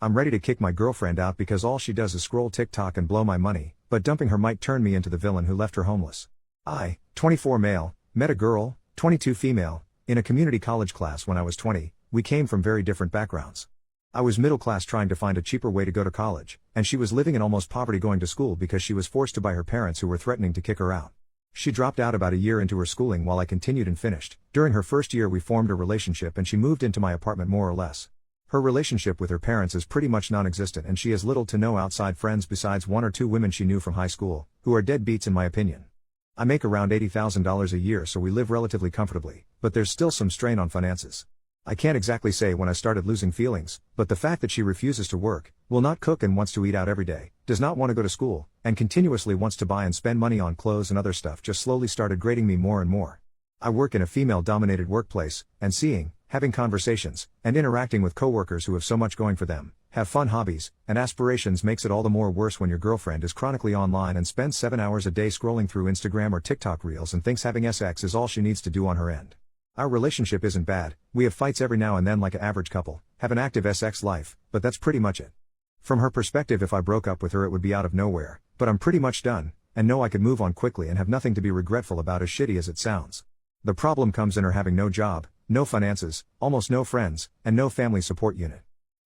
I'm ready to kick my girlfriend out because all she does is scroll TikTok and blow my money, but dumping her might turn me into the villain who left her homeless. I, 24 male, met a girl, 22 female, in a community college class when I was 20. We came from very different backgrounds. I was middle class trying to find a cheaper way to go to college, and she was living in almost poverty going to school because she was forced to by her parents who were threatening to kick her out. She dropped out about a year into her schooling while I continued and finished. During her first year we formed a relationship and she moved into my apartment more or less. Her relationship with her parents is pretty much non-existent and she has little to no outside friends besides one or two women she knew from high school, who are deadbeats in my opinion. I make around $80,000 a year so we live relatively comfortably, but there's still some strain on finances. I can't exactly say when I started losing feelings, but the fact that she refuses to work, will not cook and wants to eat out every day, does not want to go to school, and continuously wants to buy and spend money on clothes and other stuff just slowly started grating me more and more. I work in a female-dominated workplace, and seeing, having conversations, and interacting with coworkers who have so much going for them, have fun hobbies, and aspirations makes it all the more worse when your girlfriend is chronically online and spends 7 hours a day scrolling through Instagram or TikTok reels and thinks having sex is all she needs to do on her end. Our relationship isn't bad, we have fights every now and then like an average couple, have an active sex life, but that's pretty much it. From her perspective if I broke up with her it would be out of nowhere, but I'm pretty much done, and know I could move on quickly and have nothing to be regretful about as shitty as it sounds. The problem comes in her having no job, no finances, almost no friends, and no family support unit.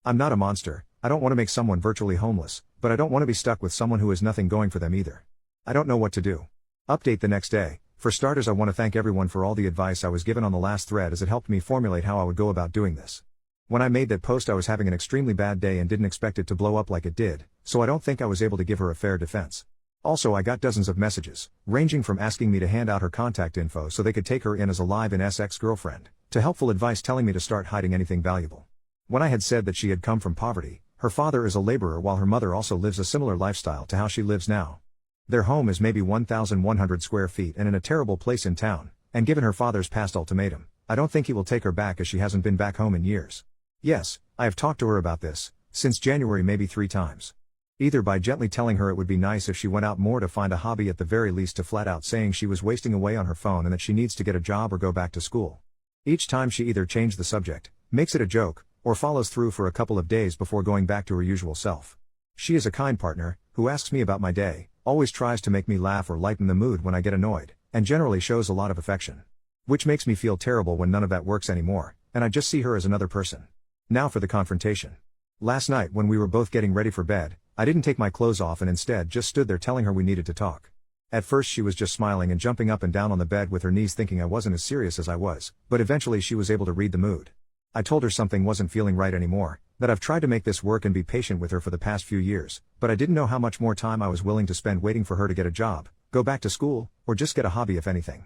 I'm not a monster, I don't want to make someone virtually homeless, but I don't want to be stuck with someone who has nothing going for them either. I don't know what to do. Update the next day. For starters I want to thank everyone for all the advice I was given on the last thread as it helped me formulate how I would go about doing this. When I made that post I was having an extremely bad day and didn't expect it to blow up like it did, so I don't think I was able to give her a fair defense. Also I got dozens of messages, ranging from asking me to hand out her contact info so they could take her in as a live-in ex-girlfriend, to helpful advice telling me to start hiding anything valuable. When I had said that she had come from poverty, her father is a laborer while her mother also lives a similar lifestyle to how she lives now. Their home is maybe 1,100 square feet and in a terrible place in town, and given her father's past ultimatum, I don't think he will take her back as she hasn't been back home in years. Yes, I have talked to her about this, since January maybe 3 times. Either by gently telling her it would be nice if she went out more to find a hobby at the very least to flat out saying she was wasting away on her phone and that she needs to get a job or go back to school. Each time she either changed the subject, makes it a joke, or follows through for a couple of days before going back to her usual self. She is a kind partner, who asks me about my day, always tries to make me laugh or lighten the mood when I get annoyed, and generally shows a lot of affection. Which makes me feel terrible when none of that works anymore, and I just see her as another person. Now for the confrontation. Last night when we were both getting ready for bed, I didn't take my clothes off and instead just stood there telling her we needed to talk. At first she was just smiling and jumping up and down on the bed with her knees thinking I wasn't as serious as I was, but eventually she was able to read the mood. I told her something wasn't feeling right anymore, that I've tried to make this work and be patient with her for the past few years, but I didn't know how much more time I was willing to spend waiting for her to get a job, go back to school, or just get a hobby if anything.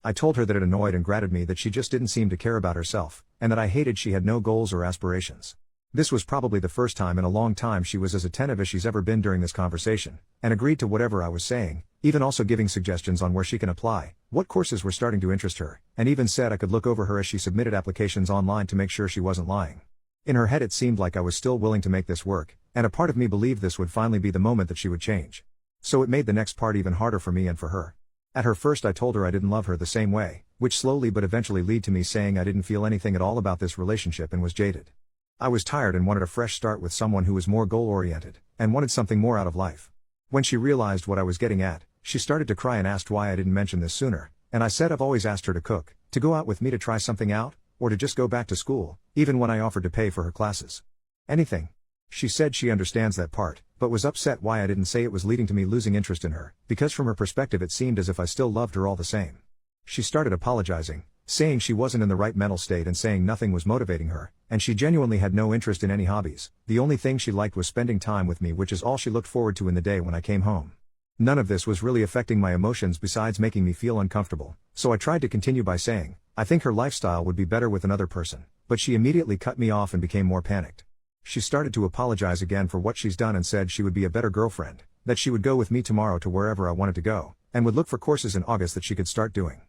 I told her that it annoyed and grated me that she just didn't seem to care about herself, and that I hated she had no goals or aspirations. This was probably the first time in a long time she was as attentive as she's ever been during this conversation, and agreed to whatever I was saying, even also giving suggestions on where she can apply, what courses were starting to interest her, and even said I could look over her as she submitted applications online to make sure she wasn't lying. In her head it seemed like I was still willing to make this work, and a part of me believed this would finally be the moment that she would change. So it made the next part even harder for me and for her. At her first I told her I didn't love her the same way, which slowly but eventually led to me saying I didn't feel anything at all about this relationship and was jaded. I was tired and wanted a fresh start with someone who was more goal-oriented, and wanted something more out of life. When she realized what I was getting at, she started to cry and asked why I didn't mention this sooner, and I said I've always asked her to cook, to go out with me to try something out, or to just go back to school, even when I offered to pay for her classes. Anything. She said she understands that part, but was upset why I didn't say it was leading to me losing interest in her, because from her perspective it seemed as if I still loved her all the same. She started apologizing, saying she wasn't in the right mental state and saying nothing was motivating her, and she genuinely had no interest in any hobbies. The only thing she liked was spending time with me, which is all she looked forward to in the day when I came home. None of this was really affecting my emotions besides making me feel uncomfortable, so I tried to continue by saying, I think her lifestyle would be better with another person, but she immediately cut me off and became more panicked. She started to apologize again for what she's done and said she would be a better girlfriend, that she would go with me tomorrow to wherever I wanted to go, and would look for courses in August that she could start doing.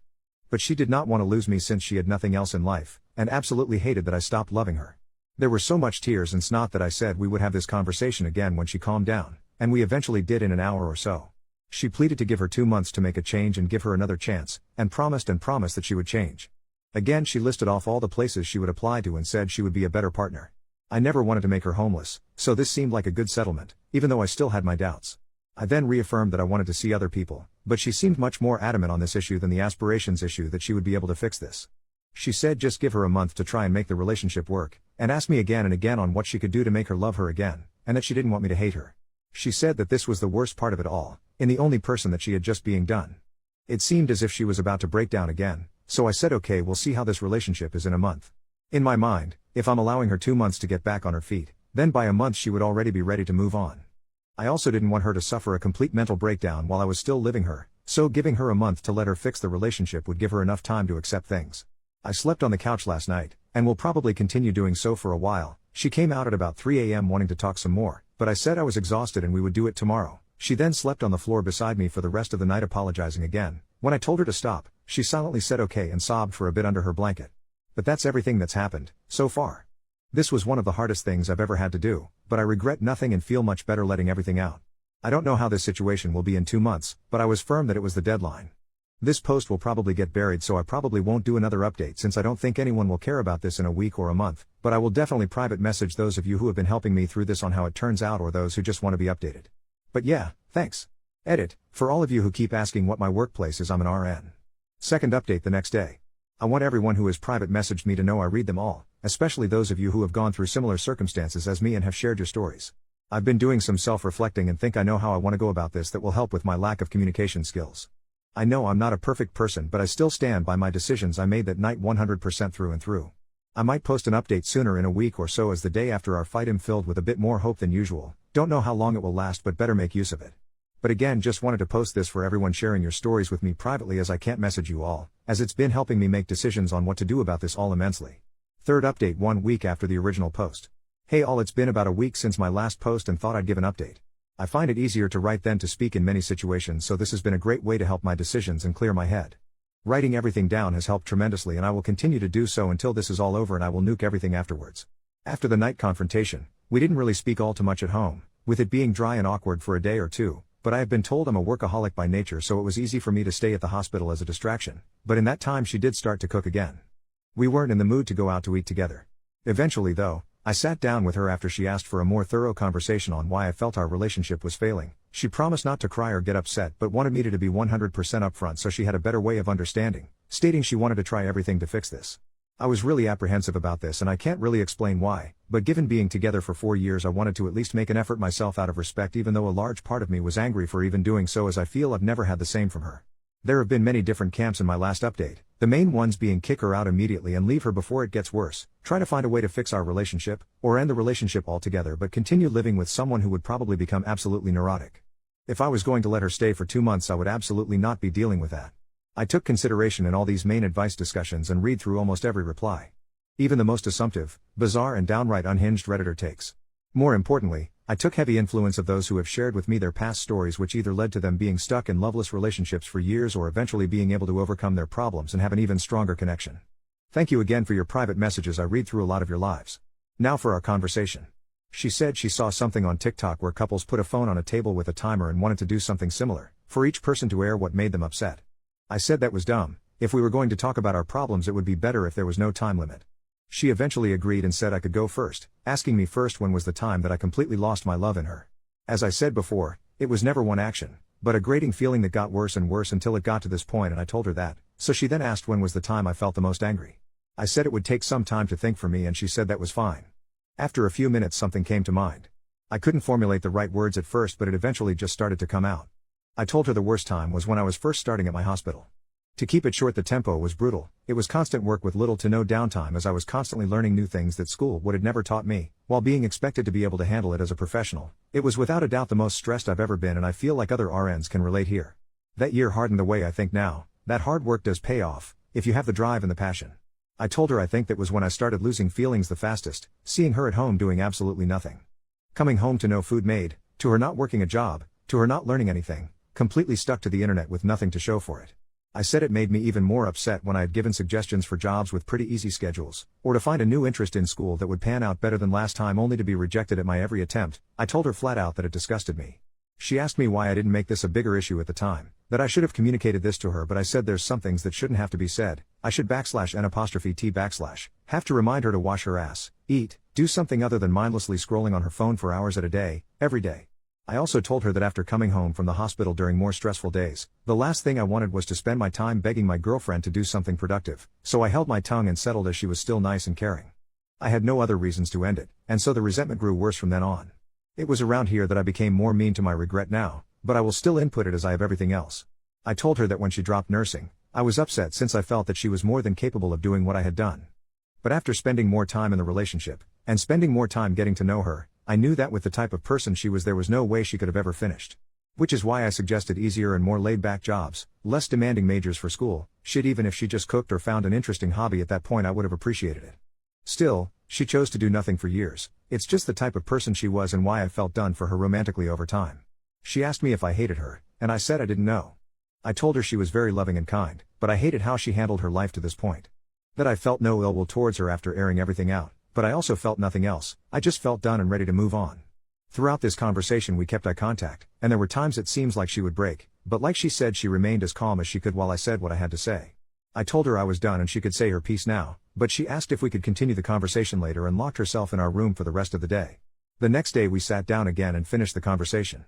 But she did not want to lose me since she had nothing else in life, and absolutely hated that I stopped loving her. There were so much tears and snot that I said we would have this conversation again when she calmed down, and we eventually did in an hour or so. She pleaded to give her 2 months to make a change and give her another chance, and promised that she would change. Again she listed off all the places she would apply to and said she would be a better partner. I never wanted to make her homeless, So this seemed like a good settlement, even though I still had my doubts. I then reaffirmed that I wanted to see other people, but she seemed much more adamant on this issue than the aspirations issue that she would be able to fix this. She said just give her a month to try and make the relationship work, and asked me again and again on what she could do to make her love her again, and that she didn't want me to hate her. She said that this was the worst part of it all, in the only person that she had just being done. It seemed as if she was about to break down again, so I said okay, we'll see how this relationship is in a month. In my mind, if I'm allowing her 2 months to get back on her feet, then by a month she would already be ready to move on. I also didn't want her to suffer a complete mental breakdown while I was still living her, so giving her a month to let her fix the relationship would give her enough time to accept things. I slept on the couch last night, and will probably continue doing so for a while. She came out at about 3 a.m. wanting to talk some more, but I said I was exhausted and we would do it tomorrow. She then slept on the floor beside me for the rest of the night, apologizing again. When I told her to stop, she silently said okay and sobbed for a bit under her blanket. But that's everything that's happened, so far. This was one of the hardest things I've ever had to do, but I regret nothing and feel much better letting everything out. I don't know how this situation will be in 2 months, but I was firm that it was the deadline. This post will probably get buried, so I probably won't do another update since I don't think anyone will care about this in a week or a month, but I will definitely private message those of you who have been helping me through this on how it turns out, or those who just want to be updated. But yeah, thanks. Edit, for all of you who keep asking what my workplace is, I'm an RN. Second update the next day. I want everyone who has private messaged me to know I read them all, especially those of you who have gone through similar circumstances as me and have shared your stories. I've been doing some self-reflecting and think I know how I want to go about this that will help with my lack of communication skills. I know I'm not a perfect person, but I still stand by my decisions I made that night 100% through and through. I might post an update sooner in a week or so, as the day after our fight am filled with a bit more hope than usual. Don't know how long it will last, but better make use of it. But again, just wanted to post this for everyone sharing your stories with me privately, as I can't message you all, as it's been helping me make decisions on what to do about this all immensely. Third update 1 week after the original post. Hey all, it's been about a week since my last post and thought I'd give an update. I find it easier to write than to speak in many situations, so this has been a great way to help my decisions and clear my head. Writing everything down has helped tremendously, and I will continue to do so until this is all over, and I will nuke everything afterwards. After the night confrontation, we didn't really speak all too much at home, with it being dry and awkward for a day or two, but I have been told I'm a workaholic by nature, so it was easy for me to stay at the hospital as a distraction, but in that time she did start to cook again. We weren't in the mood to go out to eat together. Eventually though, I sat down with her after she asked for a more thorough conversation on why I felt our relationship was failing. She promised not to cry or get upset, but wanted me to be 100% upfront so she had a better way of understanding, stating she wanted to try everything to fix this. I was really apprehensive about this, and I can't really explain why, but given being together for 4 years, I wanted to at least make an effort myself out of respect, even though a large part of me was angry for even doing so, as I feel I've never had the same from her. There have been many different camps in my last update, the main ones being kick her out immediately and leave her before it gets worse, try to find a way to fix our relationship, or end the relationship altogether but continue living with someone who would probably become absolutely neurotic. If I was going to let her stay for 2 months, I would absolutely not be dealing with that. I took consideration in all these main advice discussions and read through almost every reply. Even the most assumptive, bizarre and downright unhinged Redditor takes. More importantly, I took heavy influence of those who have shared with me their past stories, which either led to them being stuck in loveless relationships for years or eventually being able to overcome their problems and have an even stronger connection. Thank you again for your private messages. I read through a lot of your lives. Now for our conversation. She said she saw something on TikTok where couples put a phone on a table with a timer and wanted to do something similar, for each person to air what made them upset. I said that was dumb. If we were going to talk about our problems, it would be better if there was no time limit. She eventually agreed and said I could go first, asking me first when was the time that I completely lost my love in her. As I said before, it was never one action, but a grating feeling that got worse and worse until it got to this point, and I told her that, so she then asked when was the time I felt the most angry. I said it would take some time to think for me, and she said that was fine. After a few minutes something came to mind. I couldn't formulate the right words at first, but it eventually just started to come out. I told her the worst time was when I was first starting at my hospital. To keep it short, the tempo was brutal. It was constant work with little to no downtime, as I was constantly learning new things that school would have never taught me, while being expected to be able to handle it as a professional. It was without a doubt the most stressed I've ever been, and I feel like other RNs can relate here. That year hardened the way I think now. That hard work does pay off, if you have the drive and the passion. I told her I think that was when I started losing feelings the fastest, seeing her at home doing absolutely nothing. Coming home to no food made, to her not working a job, to her not learning anything, completely stuck to the internet with nothing to show for it. I said it made me even more upset when I had given suggestions for jobs with pretty easy schedules, or to find a new interest in school that would pan out better than last time, only to be rejected at my every attempt. I told her flat out that it disgusted me. She asked me why I didn't make this a bigger issue at the time, that I should have communicated this to her, but I said there's some things that shouldn't have to be said. I should /n''t/ have to remind her to wash her ass, eat, do something other than mindlessly scrolling on her phone for hours at a day, every day. I also told her that after coming home from the hospital during more stressful days, the last thing I wanted was to spend my time begging my girlfriend to do something productive, so I held my tongue and settled as she was still nice and caring. I had no other reasons to end it, and so the resentment grew worse from then on. It was around here that I became more mean to my regret now, but I will still input it as I have everything else. I told her that when she dropped nursing, I was upset since I felt that she was more than capable of doing what I had done. But after spending more time in the relationship, and spending more time getting to know her, I knew that with the type of person she was there was no way she could have ever finished. Which is why I suggested easier and more laid-back jobs, less demanding majors for school, shit. Even if she just cooked or found an interesting hobby at that point, I would have appreciated it. Still, she chose to do nothing for years. It's just the type of person she was and why I felt done for her romantically over time. She asked me if I hated her, and I said I didn't know. I told her she was very loving and kind, but I hated how she handled her life to this point. That I felt no ill will towards her after airing everything out, but I also felt nothing else. I just felt done and ready to move on. Throughout this conversation we kept eye contact, and there were times it seems like she would break, but like she said, she remained as calm as she could while I said what I had to say. I told her I was done and she could say her piece now, but she asked if we could continue the conversation later and locked herself in our room for the rest of the day. The next day we sat down again and finished the conversation.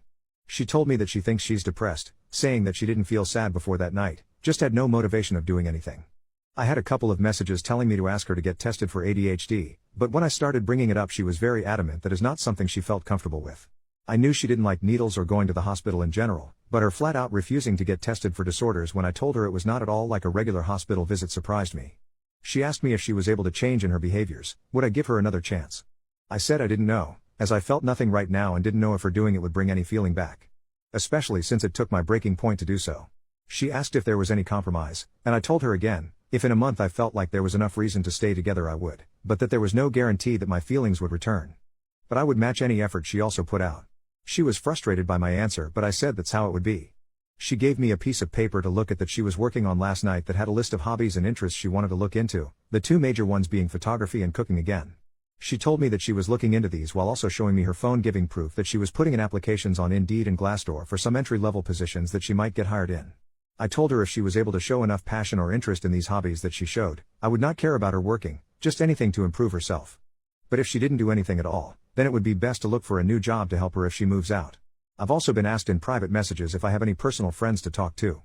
She told me that she thinks she's depressed, saying that she didn't feel sad before that night, just had no motivation of doing anything. I had a couple of messages telling me to ask her to get tested for ADHD, but when I started bringing it up she was very adamant that is not something she felt comfortable with. I knew she didn't like needles or going to the hospital in general, but her flat out refusing to get tested for disorders when I told her it was not at all like a regular hospital visit surprised me. She asked me if she was able to change in her behaviors, would I give her another chance? I said I didn't know, as I felt nothing right now and didn't know if her doing it would bring any feeling back. Especially since it took my breaking point to do so. She asked if there was any compromise, and I told her again, if in a month I felt like there was enough reason to stay together I would, but that there was no guarantee that my feelings would return. But I would match any effort she also put out. She was frustrated by my answer, but I said that's how it would be. She gave me a piece of paper to look at that she was working on last night that had a list of hobbies and interests she wanted to look into, the two major ones being photography and cooking again. She told me that she was looking into these while also showing me her phone, giving proof that she was putting in applications on Indeed and Glassdoor for some entry-level positions that she might get hired in. I told her if she was able to show enough passion or interest in these hobbies that she showed, I would not care about her working, just anything to improve herself. But if she didn't do anything at all, then it would be best to look for a new job to help her if she moves out. I've also been asked in private messages if I have any personal friends to talk to.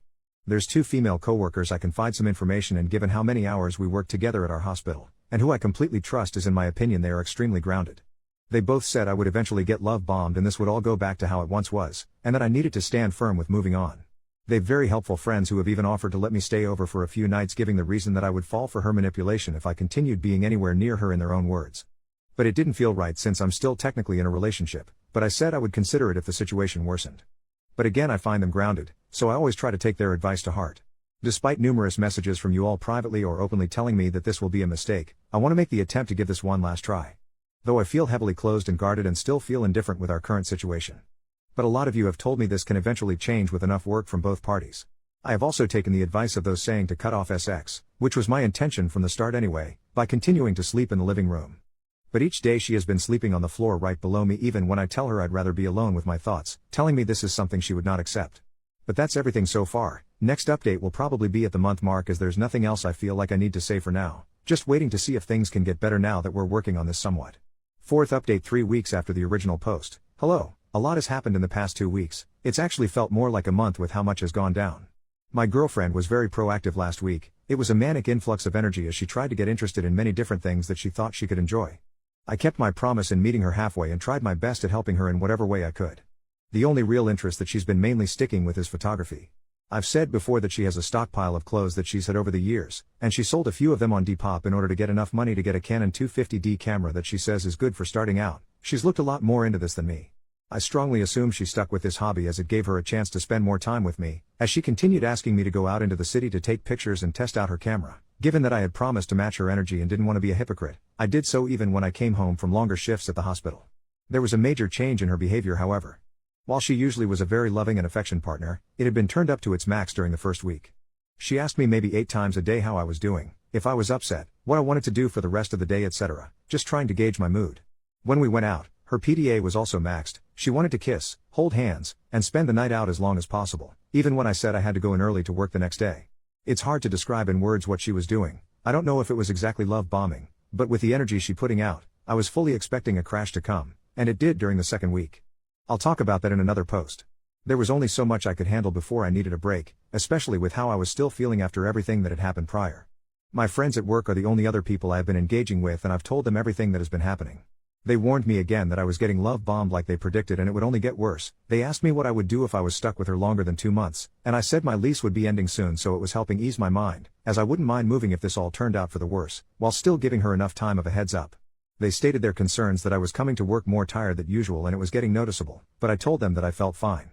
There's 2 female coworkers I confide some information in given how many hours we work together at our hospital, and who I completely trust as in my opinion they are extremely grounded. They both said I would eventually get love bombed and this would all go back to how it once was, and that I needed to stand firm with moving on. They've very helpful friends who have even offered to let me stay over for a few nights, giving the reason that I would fall for her manipulation if I continued being anywhere near her, in their own words. But it didn't feel right since I'm still technically in a relationship, but I said I would consider it if the situation worsened. But again I find them grounded, so I always try to take their advice to heart. Despite numerous messages from you all privately or openly telling me that this will be a mistake, I want to make the attempt to give this one last try. Though I feel heavily closed and guarded and still feel indifferent with our current situation. But a lot of you have told me this can eventually change with enough work from both parties. I have also taken the advice of those saying to cut off sex, which was my intention from the start anyway, by continuing to sleep in the living room. But each day she has been sleeping on the floor right below me, even when I tell her I'd rather be alone with my thoughts, telling me this is something she would not accept. But that's everything so far. Next update will probably be at the month mark, as there's nothing else I feel like I need to say for now, just waiting to see if things can get better now that we're working on this somewhat. 4th update 3 weeks after the original post. Hello. A lot has happened in the past 2 weeks. It's actually felt more like a month with how much has gone down. My girlfriend was very proactive last week. It was a manic influx of energy as she tried to get interested in many different things that she thought she could enjoy. I kept my promise in meeting her halfway and tried my best at helping her in whatever way I could. The only real interest that she's been mainly sticking with is photography. I've said before that she has a stockpile of clothes that she's had over the years, and she sold a few of them on Depop in order to get enough money to get a Canon 250D camera that she says is good for starting out. She's looked a lot more into this than me. I strongly assume she stuck with this hobby as it gave her a chance to spend more time with me, as she continued asking me to go out into the city to take pictures and test out her camera. Given that I had promised to match her energy and didn't want to be a hypocrite, I did so even when I came home from longer shifts at the hospital. There was a major change in her behavior, however. While she usually was a very loving and affectionate partner, it had been turned up to its max during the first week. She asked me maybe 8 times a day how I was doing, if I was upset, what I wanted to do for the rest of the day, etc., just trying to gauge my mood. When we went out, her PDA was also maxed. She wanted to kiss, hold hands, and spend the night out as long as possible, even when I said I had to go in early to work the next day. It's hard to describe in words what she was doing. I don't know if it was exactly love bombing, but with the energy she putting out, I was fully expecting a crash to come, and it did during the second week. I'll talk about that in another post. There was only so much I could handle before I needed a break, especially with how I was still feeling after everything that had happened prior. My friends at work are the only other people I have been engaging with, and I've told them everything that has been happening. They warned me again that I was getting love bombed like they predicted, and it would only get worse. They asked me what I would do if I was stuck with her longer than 2 months, and I said my lease would be ending soon, so it was helping ease my mind, as I wouldn't mind moving if this all turned out for the worse, while still giving her enough time of a heads up. They stated their concerns that I was coming to work more tired than usual and it was getting noticeable, but I told them that I felt fine.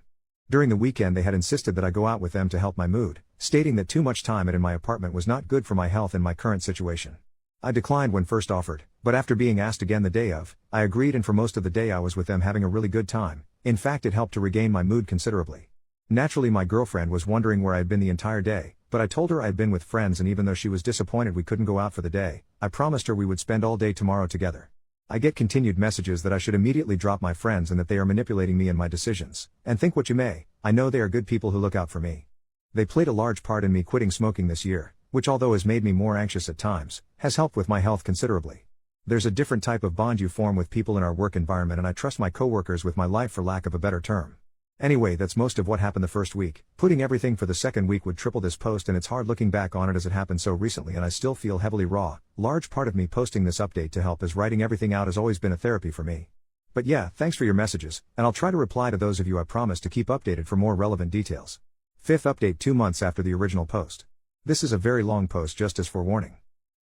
During the weekend they had insisted that I go out with them to help my mood, stating that too much time in my apartment was not good for my health in my current situation. I declined when first offered, but after being asked again the day of, I agreed, and for most of the day I was with them having a really good time. In fact, it helped to regain my mood considerably. Naturally, my girlfriend was wondering where I had been the entire day, but I told her I had been with friends, and even though she was disappointed we couldn't go out for the day, I promised her we would spend all day tomorrow together. I get continued messages that I should immediately drop my friends and that they are manipulating me and my decisions, and think what you may, I know they are good people who look out for me. They played a large part in me quitting smoking this year, which although has made me more anxious at times, has helped with my health considerably. There's a different type of bond you form with people in our work environment, and I trust my coworkers with my life, for lack of a better term. Anyway, that's most of what happened the first week. Putting everything for the second week would triple this post, and it's hard looking back on it as it happened so recently and I still feel heavily raw. Large part of me posting this update to help, as writing everything out has always been a therapy for me. But yeah, thanks for your messages, and I'll try to reply to those of you I promise to keep updated for more relevant details. Fifth update 2 months after the original post. This is a very long post, just as forewarning.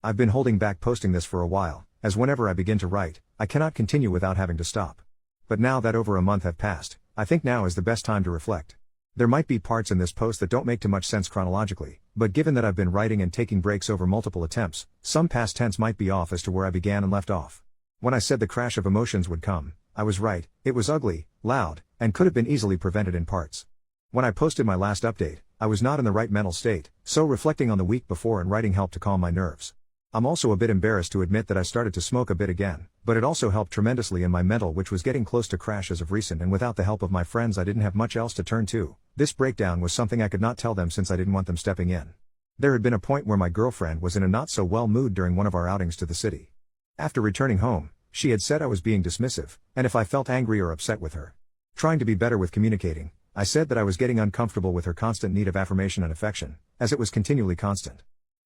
I've been holding back posting this for a while, as whenever I begin to write, I cannot continue without having to stop. But now that over a month have passed, I think now is the best time to reflect. There might be parts in this post that don't make too much sense chronologically, but given that I've been writing and taking breaks over multiple attempts, some past tense might be off as to where I began and left off. When I said the crash of emotions would come, I was right. It was ugly, loud, and could have been easily prevented in parts. When I posted my last update, I was not in the right mental state, so reflecting on the week before and writing helped to calm my nerves. I'm also a bit embarrassed to admit that I started to smoke a bit again, but it also helped tremendously in my mental, which was getting close to crash as of recent, and without the help of my friends I didn't have much else to turn to. This breakdown was something I could not tell them since I didn't want them stepping in. There had been a point where my girlfriend was in a not so well mood during one of our outings to the city. After returning home, she had said I was being dismissive, and if I felt angry or upset with her. Trying to be better with communicating, I said that I was getting uncomfortable with her constant need of affirmation and affection, as it was continually constant.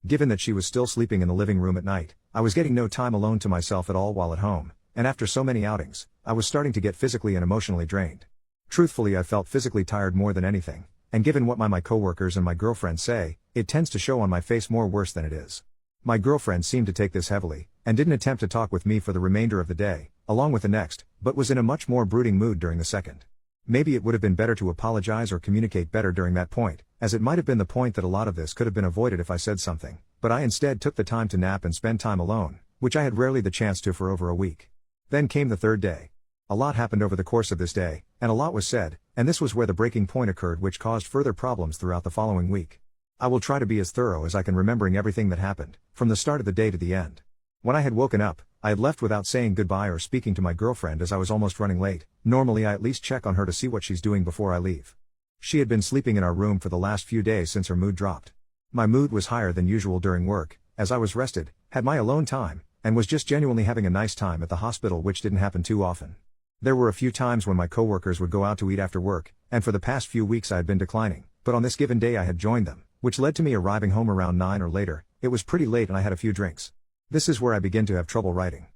Given that she was still sleeping in the living room at night, I was getting no time alone to myself at all while at home, and after so many outings, I was starting to get physically and emotionally drained. Truthfully, I felt physically tired more than anything, and given what my coworkers and my girlfriend say, it tends to show on my face more worse than it is. My girlfriend seemed to take this heavily, and didn't attempt to talk with me for the remainder of the day, along with the next, but was in a much more brooding mood during the second. Maybe it would have been better to apologize or communicate better during that point, as it might have been the point that a lot of this could have been avoided if I said something, but I instead took the time to nap and spend time alone, which I had rarely the chance to for over a week. Then came the third day. A lot happened over the course of this day, and a lot was said, and this was where the breaking point occurred, which caused further problems throughout the following week. I will try to be as thorough as I can, remembering everything that happened, from the start of the day to the end. When I had woken up, I had left without saying goodbye or speaking to my girlfriend, as I was almost running late. Normally I at least check on her to see what she's doing before I leave. She had been sleeping in our room for the last few days since her mood dropped. My mood was higher than usual during work, as I was rested, had my alone time, and was just genuinely having a nice time at the hospital, which didn't happen too often. There were a few times when my coworkers would go out to eat after work, and for the past few weeks I had been declining, but on this given day I had joined them, which led to me arriving home around 9 or later. It was pretty late and I had a few drinks. This is where I begin to have trouble writing.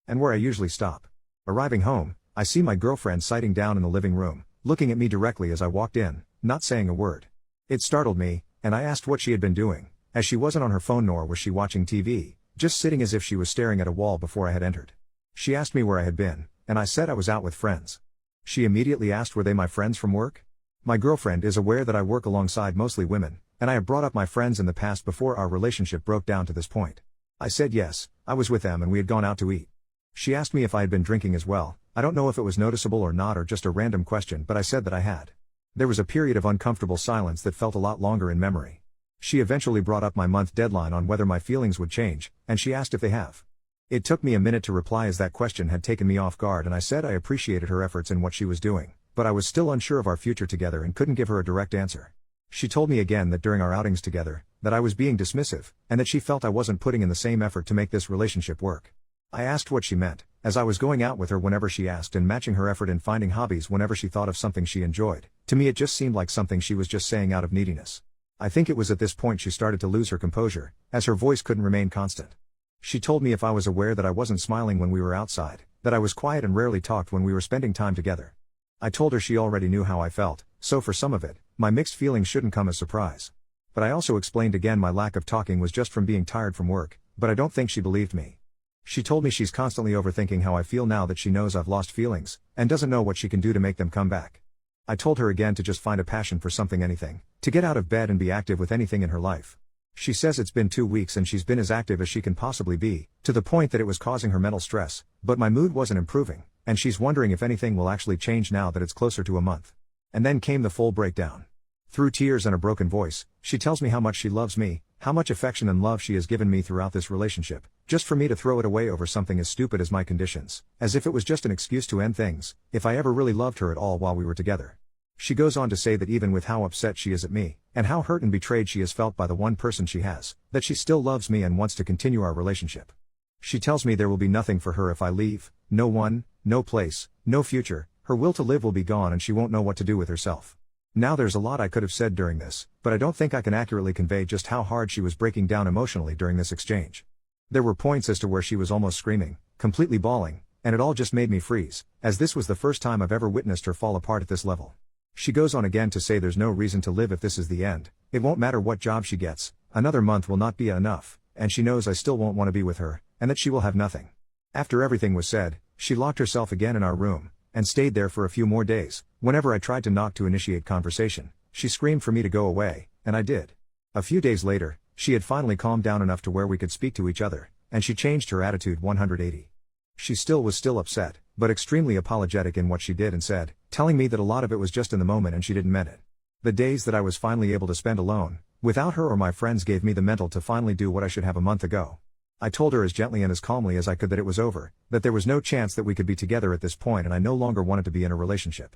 And where I usually stop. Arriving home, I see my girlfriend sitting down in the living room, looking at me directly as I walked in, not saying a word. It startled me, and I asked what she had been doing, as she wasn't on her phone nor was she watching TV, just sitting as if she was staring at a wall before I had entered. She asked me where I had been, and I said I was out with friends. She immediately asked were they my friends from work? My girlfriend is aware that I work alongside mostly women, and I have brought up my friends in the past before our relationship broke down to this point. I said yes, I was with them and we had gone out to eat. She asked me if I had been drinking as well. I don't know if it was noticeable or not or just a random question, but I said that I had. There was a period of uncomfortable silence that felt a lot longer in memory. She eventually brought up my month deadline on whether my feelings would change, and she asked if they have. It took me a minute to reply as that question had taken me off guard, and I said I appreciated her efforts in what she was doing, but I was still unsure of our future together and couldn't give her a direct answer. She told me again that during our outings together, that I was being dismissive, and that she felt I wasn't putting in the same effort to make this relationship work. I asked what she meant, as I was going out with her whenever she asked and matching her effort in finding hobbies whenever she thought of something she enjoyed. To me it just seemed like something she was just saying out of neediness. I think it was at this point she started to lose her composure, as her voice couldn't remain constant. She told me if I was aware that I wasn't smiling when we were outside, that I was quiet and rarely talked when we were spending time together. I told her she already knew how I felt, so for some of it, my mixed feelings shouldn't come as surprise. But I also explained again my lack of talking was just from being tired from work, but I don't think she believed me. She told me she's constantly overthinking how I feel now that she knows I've lost feelings, and doesn't know what she can do to make them come back. I told her again to just find a passion for something, anything, to get out of bed and be active with anything in her life. She says it's been 2 weeks and she's been as active as she can possibly be, to the point that it was causing her mental stress, but my mood wasn't improving, and she's wondering if anything will actually change now that it's closer to a month. And then came the full breakdown. Through tears and a broken voice, she tells me how much she loves me, how much affection and love she has given me throughout this relationship, just for me to throw it away over something as stupid as my conditions, as if it was just an excuse to end things, if I ever really loved her at all while we were together. She goes on to say that even with how upset she is at me, and how hurt and betrayed she has felt by the one person she has, that she still loves me and wants to continue our relationship. She tells me there will be nothing for her if I leave, no one, no place, no future, her will to live will be gone and she won't know what to do with herself. Now there's a lot I could have said during this, but I don't think I can accurately convey just how hard she was breaking down emotionally during this exchange. There were points as to where she was almost screaming, completely bawling, and it all just made me freeze, as this was the first time I've ever witnessed her fall apart at this level. She goes on again to say there's no reason to live if this is the end, it won't matter what job she gets, another month will not be enough, and she knows I still won't want to be with her, and that she will have nothing. After everything was said, she locked herself again in our room, and stayed there for a few more days. Whenever I tried to knock to initiate conversation, she screamed for me to go away, and I did. A few days later, she had finally calmed down enough to where we could speak to each other, and she changed her attitude 180. She was still upset, but extremely apologetic in what she did and said, telling me that a lot of it was just in the moment and she didn't mean it. The days that I was finally able to spend alone, without her or my friends, gave me the mental to finally do what I should have a month ago. I told her as gently and as calmly as I could that it was over, that there was no chance that we could be together at this point and I no longer wanted to be in a relationship.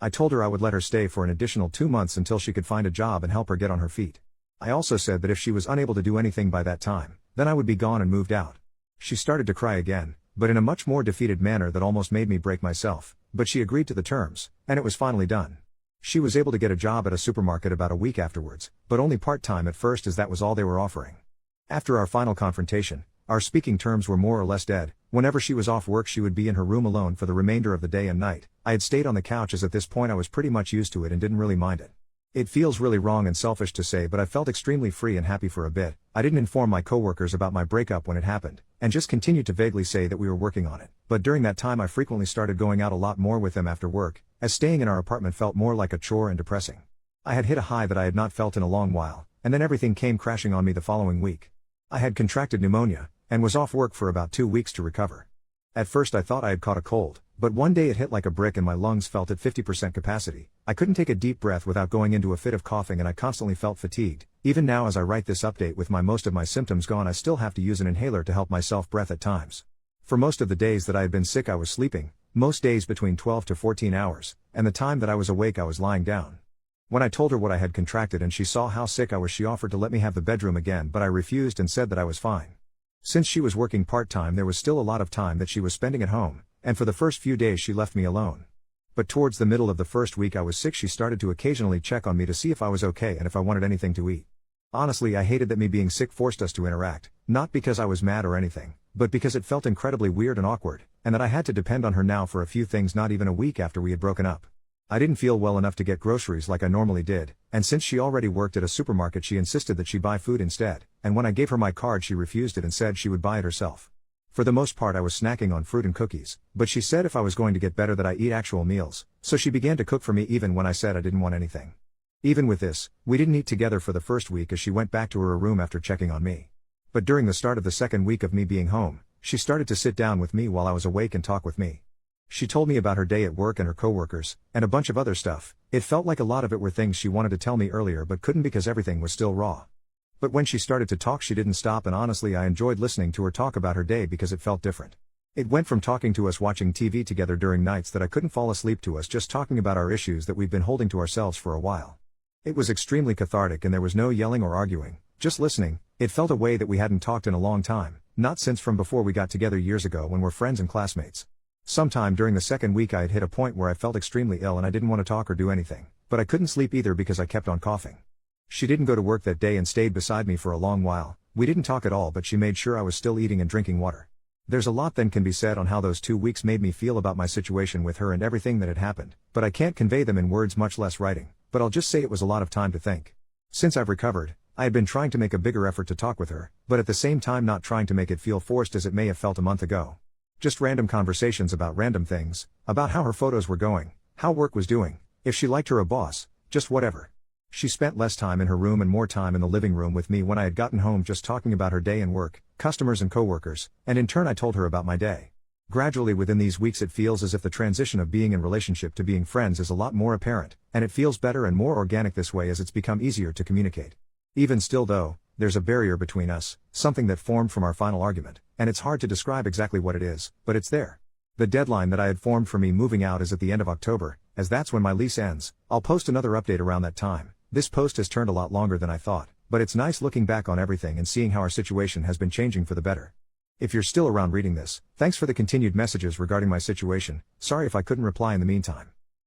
I told her I would let her stay for an additional 2 months until she could find a job and help her get on her feet. I also said that if she was unable to do anything by that time, then I would be gone and moved out. She started to cry again, but in a much more defeated manner that almost made me break myself, but she agreed to the terms, and it was finally done. She was able to get a job at a supermarket about a week afterwards, but only part-time at first as that was all they were offering. After our final confrontation, our speaking terms were more or less dead. Whenever she was off work she would be in her room alone for the remainder of the day and night. I had stayed on the couch as at this point I was pretty much used to it and didn't really mind it. It feels really wrong and selfish to say, but I felt extremely free and happy for a bit. I didn't inform my coworkers about my breakup when it happened, and just continued to vaguely say that we were working on it. But during that time I frequently started going out a lot more with them after work, as staying in our apartment felt more like a chore and depressing. I had hit a high that I had not felt in a long while, and then everything came crashing on me the following week. I had contracted pneumonia, and was off work for about 2 weeks to recover. At first I thought I had caught a cold, but one day it hit like a brick and my lungs felt at 50% capacity. I couldn't take a deep breath without going into a fit of coughing and I constantly felt fatigued. Even now as I write this update with most of my symptoms gone I still have to use an inhaler to help myself breath at times. For most of the days that I had been sick I was sleeping, most days between 12 to 14 hours, and the time that I was awake I was lying down. When I told her what I had contracted and she saw how sick I was she offered to let me have the bedroom again, but I refused and said that I was fine. Since she was working part-time there was still a lot of time that she was spending at home, and for the first few days she left me alone. But towards the middle of the first week I was sick she started to occasionally check on me to see if I was okay and if I wanted anything to eat. Honestly I hated that me being sick forced us to interact, not because I was mad or anything, but because it felt incredibly weird and awkward, and that I had to depend on her now for a few things not even a week after we had broken up. I didn't feel well enough to get groceries like I normally did, and since she already worked at a supermarket she insisted that she buy food instead, and when I gave her my card she refused it and said she would buy it herself. For the most part I was snacking on fruit and cookies, but she said if I was going to get better that I eat actual meals, so she began to cook for me even when I said I didn't want anything. Even with this, we didn't eat together for the first week as she went back to her room after checking on me. But during the start of the second week of me being home, she started to sit down with me while I was awake and talk with me. She told me about her day at work and her coworkers, and a bunch of other stuff. It felt like a lot of it were things she wanted to tell me earlier but couldn't because everything was still raw. But when she started to talk, she didn't stop, and honestly I enjoyed listening to her talk about her day because it felt different. It went from talking to us watching TV together during nights that I couldn't fall asleep to us just talking about our issues that we've been holding to ourselves for a while. It was extremely cathartic and there was no yelling or arguing, just listening. It felt a way that we hadn't talked in a long time, not since from before we got together years ago when we're friends and classmates. Sometime during the second week I had hit a point where I felt extremely ill and I didn't want to talk or do anything, but I couldn't sleep either because I kept on coughing. She didn't go to work that day and stayed beside me for a long while. We didn't talk at all, but she made sure I was still eating and drinking water. There's a lot that can be said on how those 2 weeks made me feel about my situation with her and everything that had happened, but I can't convey them in words, much less writing, but I'll just say it was a lot of time to think. Since I've recovered, I had been trying to make a bigger effort to talk with her, but at the same time not trying to make it feel forced as it may have felt a month ago. Just random conversations about random things, about how her photos were going, how work was doing, if she liked her boss, just whatever. She spent less time in her room and more time in the living room with me when I had gotten home, just talking about her day and work, customers and coworkers, and in turn I told her about my day. Gradually within these weeks it feels as if the transition of being in relationship to being friends is a lot more apparent, and it feels better and more organic this way as it's become easier to communicate. Even still though, there's a barrier between us, something that formed from our final argument, and it's hard to describe exactly what it is, but it's there. The deadline that I had formed for me moving out is at the end of October, as that's when my lease ends. I'll post another update around that time. This post has turned a lot longer than I thought, but it's nice looking back on everything and seeing how our situation has been changing for the better. If you're still around reading this, thanks for the continued messages regarding my situation. Sorry if I couldn't reply in the meantime.